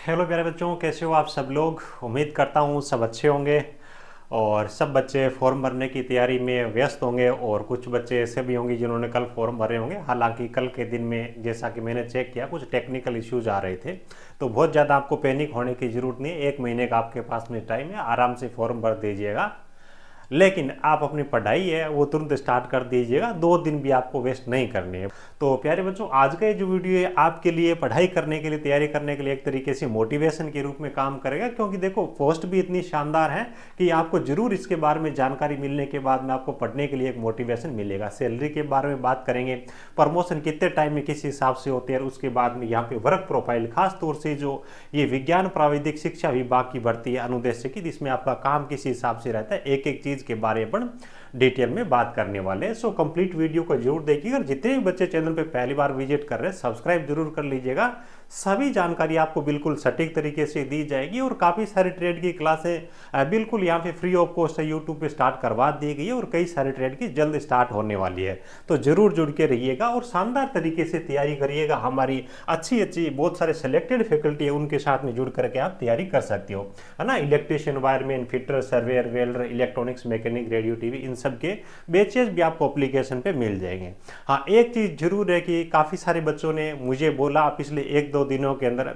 Hello प्यारे बच्चों, कैसे हो आप सब लोग। उम्मीद करता हूँ सब अच्छे होंगे और सब बच्चे फॉर्म भरने की तैयारी में व्यस्त होंगे। और कुछ बच्चे ऐसे भी होंगे जिन्होंने कल फॉर्म भरे होंगे। हालांकि कल के दिन में जैसा कि मैंने चेक किया कुछ टेक्निकल इश्यूज आ रहे थे, तो बहुत ज़्यादा आपको पैनिक होने की ज़रूरत नहीं है। 1 महीने का आपके पास में टाइम है, आराम से फॉर्म भर दीजिएगा। लेकिन आप अपनी पढ़ाई है वो तुरंत स्टार्ट कर दीजिएगा, 2 दिन भी आपको वेस्ट नहीं करने हैं। तो प्यारे बच्चों, आज का ये जो वीडियो है आपके लिए पढ़ाई करने के लिए, तैयारी करने के लिए एक तरीके से मोटिवेशन के रूप में काम करेगा। क्योंकि देखो पोस्ट भी इतनी शानदार है कि आपको जरूर इसके बारे में जानकारी मिलने के बाद में आपको पढ़ने के लिए एक मोटिवेशन मिलेगा। सैलरी के बारे में बात करेंगे, प्रमोशन कितने टाइम में किस हिसाब से होते हैं, उसके बाद में यहाँ पे वर्क प्रोफाइल, खास तौर से जो ये विज्ञान प्राविधिक शिक्षा विभाग की भर्ती है अनुदेश की, जिसमें आपका काम किस हिसाब से रहता है, एक एक चीज के बारे में डिटेल में बात करने वाले हैं। सो कंप्लीट वीडियो को जरूर देखिएगा। जितने भी बच्चे चैनल पे पहली बार विजिट कर रहे हैं सब्सक्राइब जरूर कर लीजिएगा। सभी जानकारी आपको बिल्कुल सटीक तरीके से दी जाएगी और काफ़ी सारी ट्रेड की क्लासें बिल्कुल यहाँ पे फ्री ऑफ कॉस्ट है, यूट्यूब पे स्टार्ट करवा दी गई है और कई सारे ट्रेड की जल्द स्टार्ट होने वाली है। तो जरूर जुड़ के रहिएगा और शानदार तरीके से तैयारी करिएगा। हमारी अच्छी अच्छी बहुत सारे सिलेक्टेड फैकल्टी है, उनके साथ में जुड़ करके आप तैयारी कर सकते हो, है ना। Electrician, wireman, fitter, surveyor, welder, electronics, mechanic, radio, TV, इन सब के बैचेज भी आपको एप्लीकेशन पे मिल जाएंगे। हाँ, एक चीज जरूर है कि काफी सारे बच्चों ने मुझे बोला पिछले 1-2 दिनों के अंदर,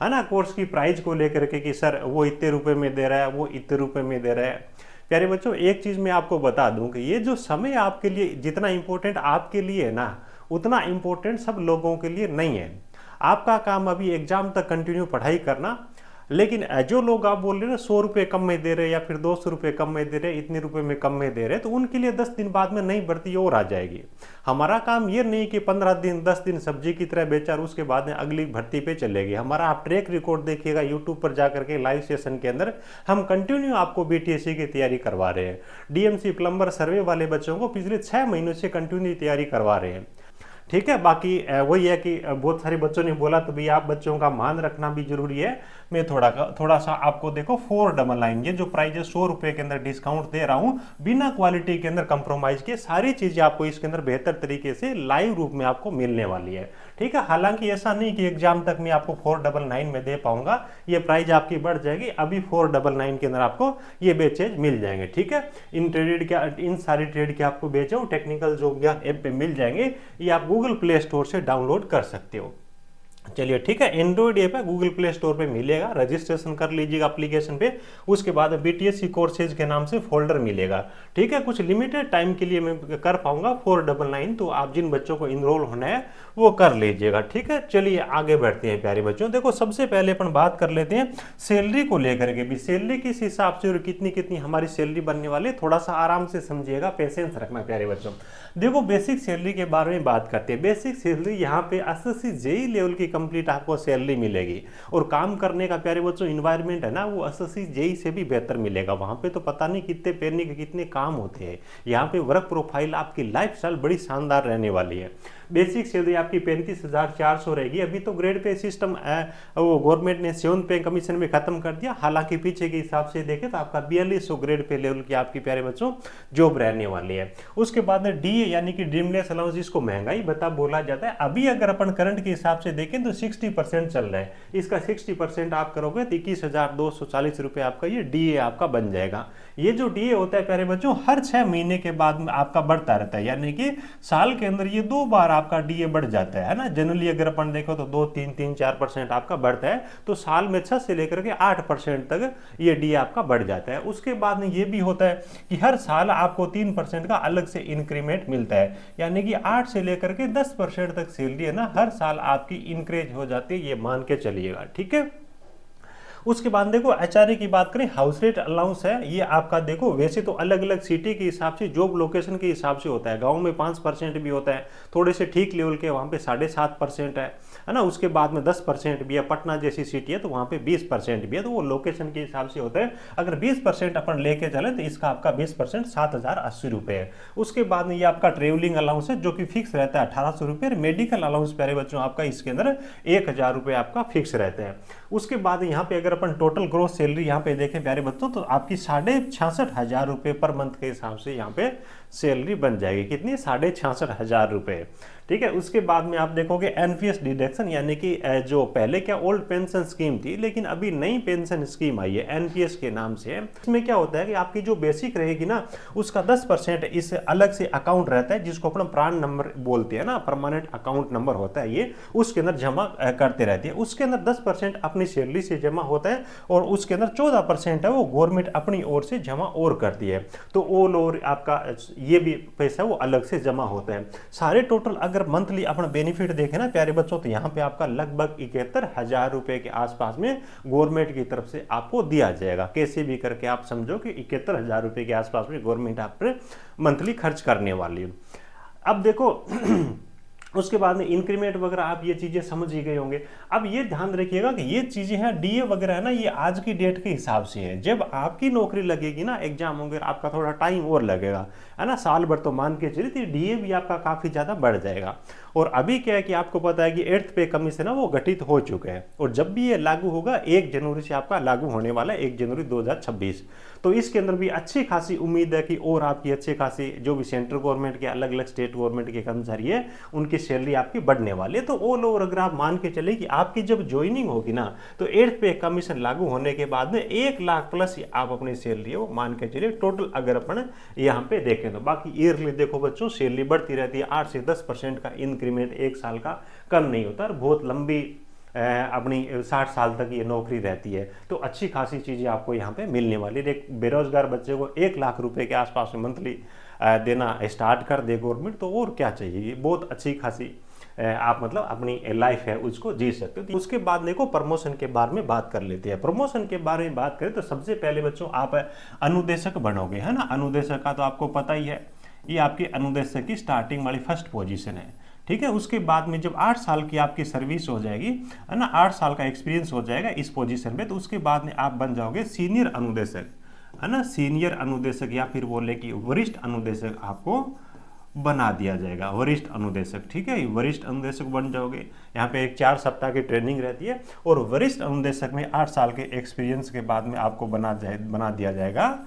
है ना, कोर्स की प्राइस को लेकर के कि सर वो इतने रुपए में दे रहा है, वो इतने रुपए में दे रहा है। प्यारे बच्चों, एक चीज मैं आपको बता दूं कि ये जो समय आपके लिए जितना इंपॉर्टेंट आपके लिए है ना, उतना इंपॉर्टेंट सब लोगों के लिए नहीं है। आपका काम अभी एग्जाम तक कंटिन्यू पढ़ाई करना। लेकिन जो लोग आप बोल रहे हैं ना 100 रुपये कम में दे रहे या फिर 200 रुपये कम में दे रहे, इतने रुपए में कम में दे रहे, तो उनके लिए 10 दिन बाद में नई भर्ती और आ जाएगी। हमारा काम ये नहीं कि 15 दिन 10 दिन सब्जी की तरह बेचा और उसके बाद में अगली भर्ती पे चलेगी। हमारा आप ट्रैक रिकॉर्ड देखिएगा यूट्यूब पर जाकर के लाइव सेशन के अंदर हम कंटिन्यू आपको बीटीएससी की तैयारी करवा रहे हैं। डीएमसी, प्लम्बर, सर्वे वाले बच्चों को पिछले 6 महीनों से कंटिन्यू तैयारी करवा रहे हैं। ठीक है। बाकी वही है कि बहुत सारे बच्चों ने बोला तो भैया आप बच्चों का मान रखना भी जरूरी है। मैं थोड़ा सा आपको देखो 499 ये जो प्राइस है 100 रुपए के अंदर डिस्काउंट दे रहा हूं, बिना क्वालिटी के अंदर कंप्रोमाइज के सारी चीजें आपको इसके अंदर बेहतर तरीके से लाइव रूप में आपको मिलने वाली है। ठीक है। हालांकि ऐसा नहीं कि एग्जाम तक मैं आपको 499 में दे पाऊंगा, ये प्राइस आपकी बढ़ जाएगी। अभी 499 के अंदर आपको ये बेचेज मिल जाएंगे। ठीक है। इन सारी ट्रेड के आपको बेचो टेक्निकल जो ज्ञान ऐप पे मिल जाएंगे, ये आप गूगल प्ले स्टोर से डाउनलोड कर सकते हो। चलिए ठीक है, एंड्रॉइड ऐप है, गूगल प्ले स्टोर पे मिलेगा, रजिस्ट्रेशन कर लीजिएगा एप्लीकेशन पे। उसके बाद बीटीएससी कोर्सेज के नाम से फोल्डर मिलेगा। ठीक है। कुछ लिमिटेड टाइम के लिए मैं कर पाऊंगा 499, तो आप जिन बच्चों को इनरोल होना है वो कर लीजिएगा। ठीक है। चलिए आगे बढ़ते हैं प्यारे बच्चों। देखो सबसे पहले अपन बात कर लेते हैं सैलरी को लेकर के भी। सैलरी किस हिसाब से और कितनी कितनी हमारी सैलरी बनने वाली है, थोड़ा सा आराम से समझिएगा, पेशेंस रखना प्यारे बच्चों। देखो बेसिक सैलरी के बारे में बात करते हैं। बेसिक सैलरी यहाँ पे एसएससी जेई लेवल की कंप्लीट आपको सैलरी मिलेगी और काम करने का प्यारे बच्चों इन्वायरमेंट है ना, वो एसएससी जेई से भी बेहतर मिलेगा। वहां पे तो पता नहीं कितने पैने के कितने काम होते हैं। यहाँ पे वर्क प्रोफाइल, आपकी लाइफस्टाइल बड़ी शानदार रहने वाली है। बेसिक सैलरी आपकी 35,400 रहेगी। अभी तो ग्रेड पे सिस्टम वो गवर्नमेंट ने 7 पे कमीशन में खत्म कर दिया। हालांकि पीछे के हिसाब से देखें तो आपका 4200 ग्रेड पे लेवल की आपकी प्यारे बच्चों जॉब रहने वाली है। उसके बाद में डीए यानी कि ड्रीमलेस अलाउंस, जिसको महंगाई भत्ता बोला जाता है, अभी अगर अपन करंट के हिसाब से देखें तो 60% चल रहा है। इसका 60% आप करोगे तो 21,240 रुपये आपका ये डीए आपका बन जाएगा। ये जो डीए होता है प्यारे बच्चों हर 6 महीने के बाद में आपका बढ़ता रहता है, यानी कि साल के अंदर ये 2 बार आपका डीए बढ़ जाता है ना। जनरली अगर अपन देखो तो 2-3-4% आपका बढ़ता है, तो साल में 6 से लेकर के 8% तक ये डीए आपका बढ़ जाता है। उसके बाद में ये भी होता है कि हर साल आपको 3% का अलग से इंक्रीमेंट मिलता है, यानी कि 8 से लेकर के 10% तक सैलरी है ना हर साल आपकी इंक्रीज हो जाती है, ये मान के चलिएगा। ठीक है। उसके बाद देखो एचआरए की बात करें, हाउस रेंट अलाउंस है, ये आपका देखो वैसे तो अलग अलग सिटी के हिसाब से, जॉब लोकेशन के हिसाब से होता है। गांव में 5% भी होता है, थोड़े से ठीक लेवल के वहाँ पे 7.5% है ना। उसके बाद में 10% भी है। पटना जैसी सिटी है तो वहाँ पे 20% भी है, तो वो लोकेशन के हिसाब से होता है। अगर 20% अपन लेके चले तो इसका आपका 20% 7,080 रुपये है। उसके बाद में ये आपका ट्रेवलिंग अलाउंस है जो कि फिक्स रहता है 1,800 रुपये। मेडिकल अलाउंस प्यारे बच्चों आपका इसके अंदर 1,000 रुपये आपका फिक्स रहता है। उसके बाद यहाँ पे अगर अपन टोटल ग्रोथ सैलरी यहाँ पे देखें प्यारे बच्चों तो आपकी 66,500 रुपये पर मंथ के हिसाब से यहाँ पे सैलरी बन जाएगी। कितनी? 66,500 रुपये। ठीक है। उसके बाद में आप देखोगे एनपीएस डिडक्शन, यानी कि जो पहले क्या ओल्ड पेंशन स्कीम थी, लेकिन अभी नई पेंशन स्कीम आई है एनपीएस के नाम से। इसमें क्या होता है कि आपकी जो बेसिक रहेगी ना, उसका 10% इस अलग से अकाउंट रहता है, जिसको अपना प्राण नंबर बोलते हैं ना, परमानेंट अकाउंट नंबर होता है ये, उसके अंदर जमा करते रहते हैं। उसके अंदर 10% अपनी सैलरी से जमा होता है, और उसके अंदर 14% है वो गवर्नमेंट अपनी ओर से जमा और करती है। तो ऑल ओवर आपका ये भी पैसा वो अलग से जमा होता है। सारे टोटल अगर मंथली अपना बेनिफिट देखें ना प्यारे बच्चों, तो यहाँ पे आपका लगभग 71,000 रुपए के आसपास में गवर्नमेंट की तरफ से आपको दिया जाएगा। कैसे भी करके आप समझो कि 71,000 रुपए के आसपास में गवर्नमेंट आप पर मंथली खर्च करने वाली है। अब देखो उसके बाद में इंक्रीमेंट वगैरह आप ये चीजें समझ ही गए होंगे। अब ये ध्यान रखिएगा कि ये चीजें हैं डीए वगैरह है ना, ये आज की डेट के हिसाब से है। जब आपकी नौकरी लगेगी ना, एग्जाम वगैरह आपका थोड़ा टाइम और लगेगा, है ना, साल भर तो मान के चलिए, तो डीए भी आपका काफी ज्यादा बढ़ जाएगा। और अभी क्या है कि आपको पता है कि 8th पे कमीशन है वो गठित हो चुके हैं, और जब भी ये लागू होगा 1 जनवरी से आपका लागू होने वाला है, 1 जनवरी 2026। तो इसके अंदर भी अच्छी खासी उम्मीद है कि और आपकी अच्छी खासी जो भी सेंट्रल गवर्नमेंट के अलग अलग स्टेट गवर्नमेंट के कर्मचारी है, उनकी सैलरी आपकी बढ़ने वाली है। तो ऑल ओवर अगर आप मान के चले कि आपकी जब ज्वाइनिंग होगी ना, तो 8th पे कमीशन लागू होने के बाद में 1 लाख प्लस आप अपनी सैलरी है वो मान के चलिए टोटल अगर अपन यहाँ पे देखें तो। बाकी ईयरली देखो बच्चों, सैलरी बढ़ती रहती है, 8 से 10% का इंक्रीमेंट 1 साल का कम नहीं होता, और बहुत लंबी अपनी 60 साल तक ये नौकरी रहती है। तो अच्छी खासी चीज़ें आपको यहाँ पे मिलने वाली है। एक बेरोजगार बच्चे को 1 लाख रुपए के आसपास में मंथली देना स्टार्ट कर दे गवर्नमेंट, तो और क्या चाहिए, ये बहुत अच्छी खासी आप मतलब अपनी लाइफ है उसको जी सकते हो। तो उसके बाद देखो प्रमोशन के बारे में बात कर लेते हैं। प्रमोशन के बारे में बात करें तो सबसे पहले बच्चों आप अनुदेशक बनोगे, है ना। अनुदेशक का तो आपको पता ही है, ये आपकी अनुदेशक की स्टार्टिंग वाली फर्स्ट पोजीशन है, ठीक है। उसके बाद में जब 8 साल की आपकी सर्विस हो जाएगी, है ना, 8 साल का एक्सपीरियंस हो जाएगा इस पोजीशन में, तो उसके बाद में आप बन जाओगे सीनियर अनुदेशक, है ना। सीनियर अनुदेशक या फिर बोले कि वरिष्ठ अनुदेशक आपको बना दिया जाएगा, वरिष्ठ अनुदेशक, ठीक है। वरिष्ठ अनुदेशक बन जाओगे। यहाँ पे एक 4 सप्ताह की ट्रेनिंग रहती है, और वरिष्ठ अनुदेशक में 8 साल के एक्सपीरियंस के बाद में आपको बना दिया जाएगा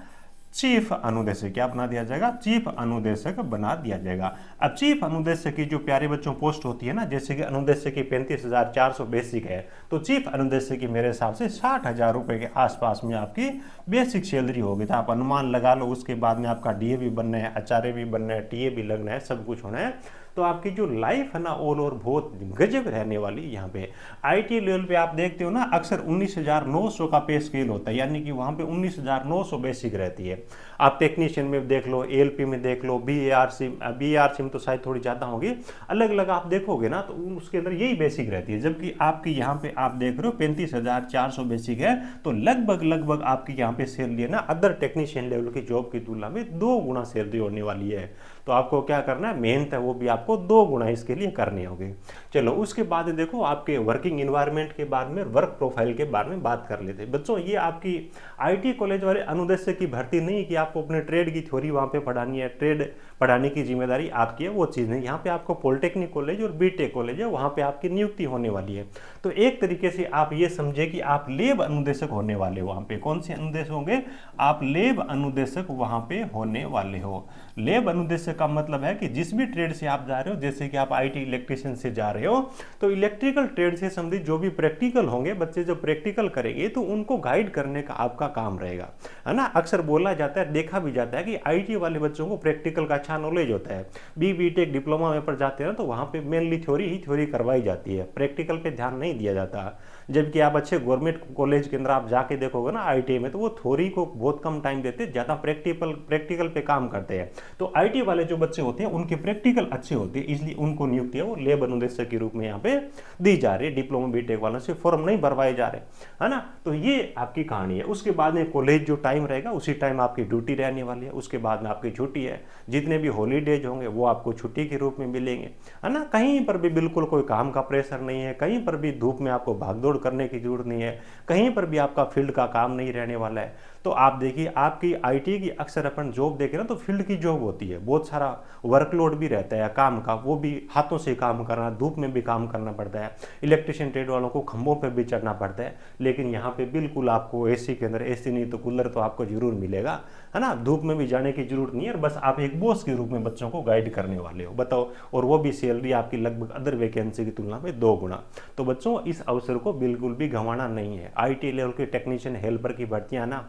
चीफ अनुदेशक। क्या बना दिया जाएगा? चीफ अनुदेशक बना दिया जाएगा। अब चीफ अनुदेशक की जो प्यारे बच्चों पोस्ट होती है ना, जैसे कि अनुदेशक की 35,400 बेसिक है, तो चीफ अनुदेशक की मेरे हिसाब से 60,000 रुपए के आसपास में आपकी बेसिक सैलरी होगी। तो आप अनुमान लगा लो। उसके बाद में आपका डीए भी बनना है, आचार्य भी बनना है, टीए भी लगना है, सब कुछ होना है। तो आपकी जो लाइफ है ना ऑल ओवर बहुत गजब रहने वाली। यहाँ पे आईटी लेवल पे आप देखते हो ना, अक्सर 19,900 का पे स्केल होता है, यानी कि वहाँ पे 19,900 बेसिक रहती है। आप टेक्नीशियन में देख लो, एएलपी में देख लो, बीएआरसी में तो शायद थोड़ी ज़्यादा होगी, अलग अलग आप देखोगे ना तो उसके अंदर यही बेसिक रहती है। जबकि आपकी यहाँ पे आप देख रहे हो 35,400 बेसिक है, तो लगभग आपकी यहाँ पे सैलरी है ना अदर टेक्नीशियन लेवल की जॉब की तुलना में 2 गुना सैलरी होने वाली है। तो आपको क्या करना है, मेहनत है वो भी आपको 2 गुना इसके लिए करनी होगी। चलो उसके बाद देखो आपके वर्किंग इन्वायरमेंट के बारे में, वर्क प्रोफाइल के बारे में बात कर लेते हैं। बच्चों ये आपकी आईटी कॉलेज वाले अनुदेशक की भर्ती नहीं कि आपको अपने ट्रेड की थ्योरी वहाँ पे पढ़ानी है, ट्रेड पढ़ाने की जिम्मेदारी आपकी है, वो चीज़ नहीं। यहाँ पे आपको पॉलिटेक्निक कॉलेज और बीटेक कॉलेज है, वहाँ पे आपकी नियुक्ति होने वाली है। तो एक तरीके से आप ये समझे कि आप लेब अनुदेशक होने वाले हो। वहाँ पे कौन से अनुदेशक होंगे? आप लेब अनुदेशक वहाँ पे होने वाले हो। लेब अनुदेशक का मतलब है कि जिस भी ट्रेड से आप जा रहे हो, जैसे कि आप आईटी इलेक्ट्रिशियन से जा रहे हो, तो इलेक्ट्रिकल ट्रेड से संबंधित जो भी प्रैक्टिकल होंगे, बच्चे जब प्रैक्टिकल करेंगे तो उनको गाइड करने का आपका काम रहेगा, है ना। अक्सर बोला जाता है, देखा भी जाता है कि आईटी वाले बच्चों को प्रैक्टिकल का अच्छा नॉलेज होता है। बीटेक डिप्लोमा में पर जाते हैं ना, तो वहाँ पे मेनली थ्योरी करवाई जाती है, प्रैक्टिकल पे ध्यान नहीं दिया जाता। जबकि आप अच्छे गवर्नमेंट कॉलेज के अंदर आप जाके देखोगे ना आईटी में, तो वो थ्योरी को बहुत कम टाइम देते हैं, ज़्यादा प्रैक्टिकल पे काम करते हैं। तो आईटी वाले जो बच्चे होते हैं उनके प्रैक्टिकल अच्छे होते हैं, इसलिए उनको नियुक्ति है वो लेब अनुदेशक के रूप में यहाँ पे दी जा रही है। डिप्लोमा बीटेक वालों से फॉर्म नहीं भरवाए जा रहे, है ना। तो ये आपकी कहानी है। उसके बाद में कॉलेज जो टाइम रहेगा उसी टाइम आपकी ड्यूटी रहने वाली है। उसके बाद में आपकी छुट्टी है, जितने भी हॉलीडेज होंगे वो आपको छुट्टी के रूप में मिलेंगे, है ना। कहीं पर भी बिल्कुल कोई काम का प्रेशर नहीं है, कहीं पर भी धूप में आपको भागदौड़ करने की जरूरत नहीं है, कहीं पर भी आपका फील्ड का काम नहीं रहने वाला है। तो आप देखिए आपकी आईटी की अक्सर अपन जॉब देखें ना तो फील्ड की जॉब होती है, बहुत सारा वर्कलोड भी रहता है काम का, वो भी हाथों से काम करना, धूप में भी काम करना पड़ता है। इलेक्ट्रिशियन ट्रेड वालों को खंभों पर भी चढ़ना पड़ता है, लेकिन यहाँ पे बिल्कुल आपको एसी के अंदर, एसी नहीं तो कूलर तो आपको जरूर मिलेगा, है ना। धूप में भी जाने की जरूरत नहीं है, बस आप एक बॉस के रूप में बच्चों को गाइड करने वाले हो, बताओ। और वो भी सैलरी आपकी लगभग अदर वैकेंसी की तुलना में 2 गुना। तो बच्चों इस अवसर को बिल्कुल भी गंवाना नहीं है। आईटी लेवल के टेक्नीशियन हेल्पर की भर्तियां ना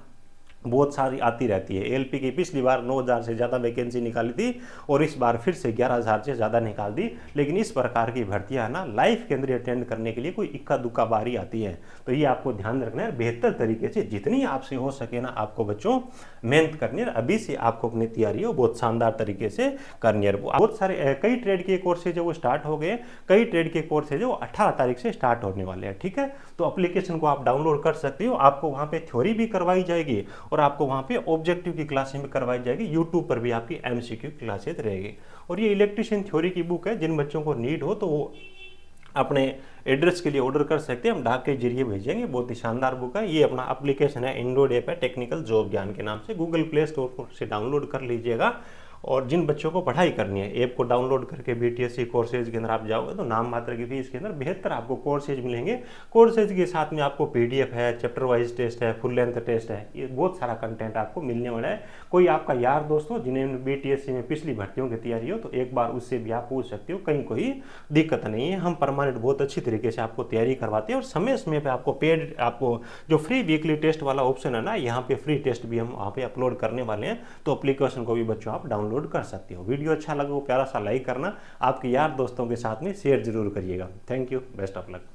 बहुत सारी आती रहती है। एलपी की पिछली बार 9,000 से ज़्यादा वैकेंसी निकाली थी और इस बार फिर से 11,000 से ज़्यादा निकाल दी। लेकिन इस प्रकार की भर्तियां ना लाइफ के अंदर अटेंड करने के लिए कोई इक्का दुक्का बारी आती है, तो ये आपको ध्यान रखना है। बेहतर तरीके से जितनी आपसे हो सके ना आपको बच्चों मेहनत करनी है। अभी से आपको अपनी तैयारी हो बहुत शानदार तरीके से करनी है। बहुत सारे कई ट्रेड के कोर्सेज है वो स्टार्ट हो गए, कई ट्रेड के कोर्सेज है वो 18 तारीख से स्टार्ट होने वाले हैं, ठीक है। तो एप्लीकेशन को आप डाउनलोड कर सकते हो, आपको वहाँ पे थ्योरी भी करवाई जाएगी और आपको वहाँ पे ऑब्जेक्टिव की क्लासें भी करवाई जाएगी। यूट्यूब पर भी आपकी एमसीक्यू क्लासेज रहेगी। और ये इलेक्ट्रिशियन थ्योरी की बुक है, जिन बच्चों को नीड हो तो वो अपने एड्रेस के लिए ऑर्डर कर सकते हैं, हम डाक के जरिए भेजेंगे। बहुत ही शानदार बुक है। ये अपना एप्लीकेशन है, एंड्रॉइड ऐप है, टेक्निकल जॉब ज्ञान के नाम से, गूगल प्ले स्टोर से डाउनलोड कर लीजिएगा। और जिन बच्चों को पढ़ाई करनी है, ऐप को डाउनलोड करके बीटीएससी कोर्सेज के अंदर आप जाओगे तो नाम मात्र की फीस के अंदर बेहतर आपको कोर्सेज मिलेंगे। कोर्सेज के साथ में आपको पीडीएफ है, चैप्टर वाइज टेस्ट है, फुल लेंथ टेस्ट है, ये बहुत सारा कंटेंट आपको मिलने वाला है। कोई आपका यार दोस्त हो जिन्हें बीटीएससी में पिछली भर्तियों की तैयारी हो तो एक बार उससे भी आप पूछ सकते हो, कहीं कोई दिक्कत नहीं है। हम परमानेंट बहुत अच्छी तरीके से आपको तैयारी करवाते हैं और समय समय पर आपको पेड, आपको जो फ्री वीकली टेस्ट वाला ऑप्शन है ना, यहाँ पे फ्री टेस्ट भी हम वहाँ पे अपलोड करने वाले हैं। तो एप्लीकेशन को भी बच्चों आप डाउनलोड कर सकते हो। वीडियो अच्छा लगा वो प्यारा सा लाइक करना, आपके यार दोस्तों के साथ में शेयर जरूर करिएगा। Thank you, best of luck.